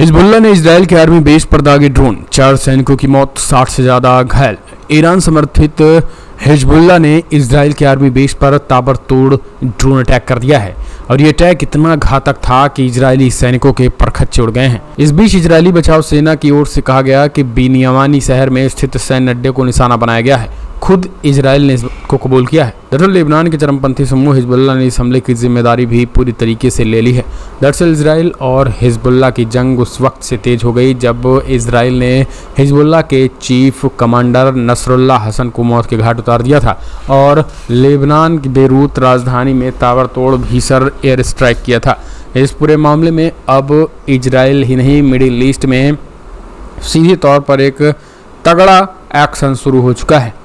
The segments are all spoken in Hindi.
हिजबुल्लाह ने इजरायल के आर्मी बेस पर दागे ड्रोन, 4 सैनिकों की मौत, 60 से ज्यादा घायल। ईरान समर्थित हिजबुल्लाह ने इजरायल के आर्मी बेस पर ताबड़तोड़ ड्रोन अटैक कर दिया है और ये अटैक इतना घातक था कि इजरायली सैनिकों के परखच्चे उड़ गए हैं। इस बीच इजरायली बचाव सेना की ओर से कहा गया कि बिनियामानी शहर में स्थित सैन्य अड्डे को निशाना बनाया गया है। खुद इजरायल ने इसको कबूल किया है। दरअसल लेबनान के चरमपंथी समूह हिजबुल्लाह ने इस हमले की जिम्मेदारी भी पूरी तरीके से ले ली है। दरअसल इजरायल और हिजबुल्लाह की जंग उस वक्त से तेज हो गई जब इजरायल ने हिजबुल्लाह के चीफ कमांडर नसरुल्लाह हसन को मौत के घाट उतार दिया था और लेबनान की बेरूत राजधानी में ताबड़तोड़ भीषण एयर स्ट्राइक किया था। इस पूरे मामले में अब इजरायल ही नहीं, मिडिल ईस्ट में सीधे तौर पर एक तगड़ा एक्शन शुरू हो चुका है।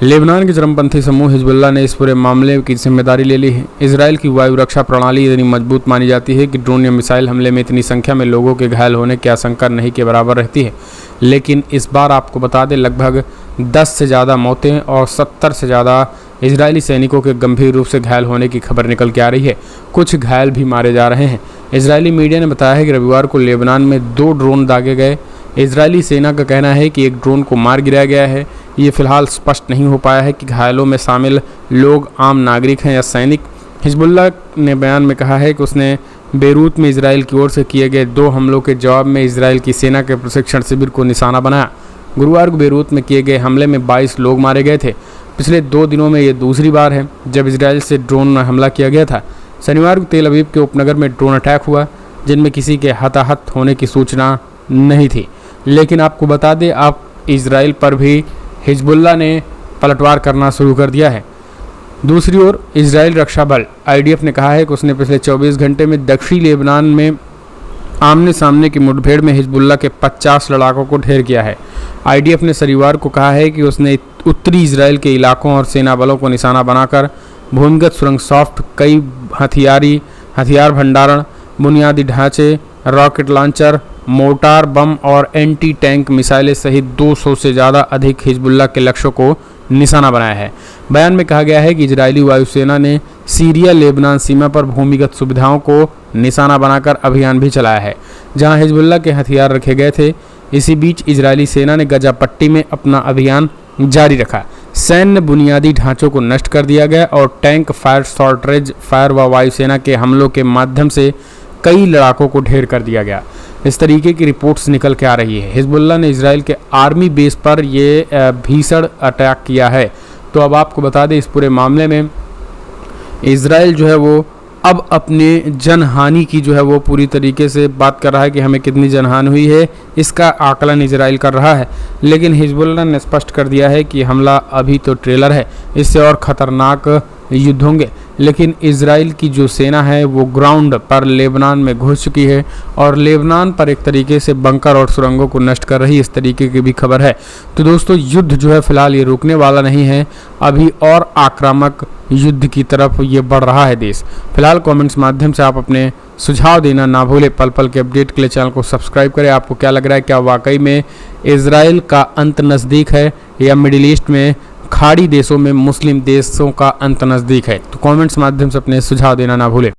लेबनान के चरमपंथी समूह हिजबुल्लाह ने इस पूरे मामले की जिम्मेदारी ले ली है। इजरायल की वायु रक्षा प्रणाली इतनी मजबूत मानी जाती है कि ड्रोन या मिसाइल हमले में इतनी संख्या में लोगों के घायल होने की आशंका नहीं के बराबर रहती है। लेकिन इस बार आपको बता दें, लगभग 10 से ज़्यादा मौतें और 70 से ज़्यादा इजरायली सैनिकों के गंभीर रूप से घायल होने की खबर निकल के आ रही है। कुछ घायल भी मारे जा रहे हैं। इजरायली मीडिया ने बताया है कि रविवार को लेबनान में 2 ड्रोन दागे गए। इजरायली सेना का कहना है कि एक ड्रोन को मार गिराया गया है। ये फिलहाल स्पष्ट नहीं हो पाया है कि घायलों में शामिल लोग आम नागरिक हैं या सैनिक। हिजबुल्लाह ने बयान में कहा है कि उसने बेरूत में इजरायल की ओर से किए गए 2 हमलों के जवाब में इजरायल की सेना के प्रशिक्षण शिविर को निशाना बनाया। गुरुवार को बेरूत में किए गए हमले में 22 लोग मारे गए थे। पिछले 2 दिनों में ये दूसरी बार है जब इजरायल से ड्रोन हमला किया गया था। शनिवार को तेल अवीव के उपनगर में ड्रोन अटैक हुआ जिनमें किसी के हताहत होने की सूचना नहीं थी। लेकिन आपको बता दें, अब इजरायल पर भी हिजबुल्लाह ने पलटवार करना शुरू कर दिया है। दूसरी ओर इजरायल रक्षा बल IDF ने कहा है कि उसने पिछले 24 घंटे में दक्षिणी लेबनान में आमने सामने की मुठभेड़ में हिजबुल्लाह के 50 लड़ाकों को ढेर किया है। IDF ने शनिवार को कहा है कि उसने उत्तरी इजरायल के इलाकों और सेना बलों को निशाना बनाकर भूमिगत सुरंग सॉफ्ट, कई हथियार भंडारण, बुनियादी ढांचे, रॉकेट लॉन्चर, मोर्टार बम और एंटी टैंक मिसाइलें सहित 200 से ज़्यादा अधिक हिजबुल्लाह के लक्ष्यों को निशाना बनाया है। बयान में कहा गया है कि इजरायली वायुसेना ने सीरिया लेबनान सीमा पर भूमिगत सुविधाओं को निशाना बनाकर अभियान भी चलाया है जहां हिजबुल्लाह के हथियार रखे गए थे। इसी बीच इजरायली सेना ने गजा पट्टी में अपना अभियान जारी रखा। सैन्य बुनियादी ढांचों को नष्ट कर दिया गया और टैंक फायर, शॉर्ट फायर व वायुसेना के हमलों के माध्यम से कई लड़ाकों को ढेर कर दिया गया। इस तरीके की रिपोर्ट्स निकल के आ रही है। हिजबुल्लाह ने इजरायल के आर्मी बेस पर ये भीषण अटैक किया है। तो अब आपको बता दें, इस पूरे मामले में इजरायल जो है वो अब अपने जनहानि की जो है वो पूरी तरीके से बात कर रहा है कि हमें कितनी जनहानि हुई है, इसका आकलन इजरायल कर रहा है। लेकिन हिजबुल्लाह ने स्पष्ट कर दिया है कि हमला अभी तो ट्रेलर है, इससे और ख़तरनाक युद्ध होंगे। लेकिन इजरायल की जो सेना है वो ग्राउंड पर लेबनान में घुस चुकी है और लेबनान पर एक तरीके से बंकर और सुरंगों को नष्ट कर रही, इस तरीके की भी खबर है। तो दोस्तों, युद्ध जो है फिलहाल ये रुकने वाला नहीं है, अभी और आक्रामक युद्ध की तरफ ये बढ़ रहा है देश। फिलहाल कमेंट्स माध्यम से आप अपने सुझाव देना ना भूलें। पल पल के अपडेट के लिए चैनल को सब्सक्राइब करें। आपको क्या लग रहा है, क्या वाकई में इजरायल का अंत नज़दीक है या मिडिल ईस्ट में खाड़ी देशों में मुस्लिम देशों का अंत नज़दीक है? तो कमेंट्स माध्यम से अपने सुझाव देना ना भूलें।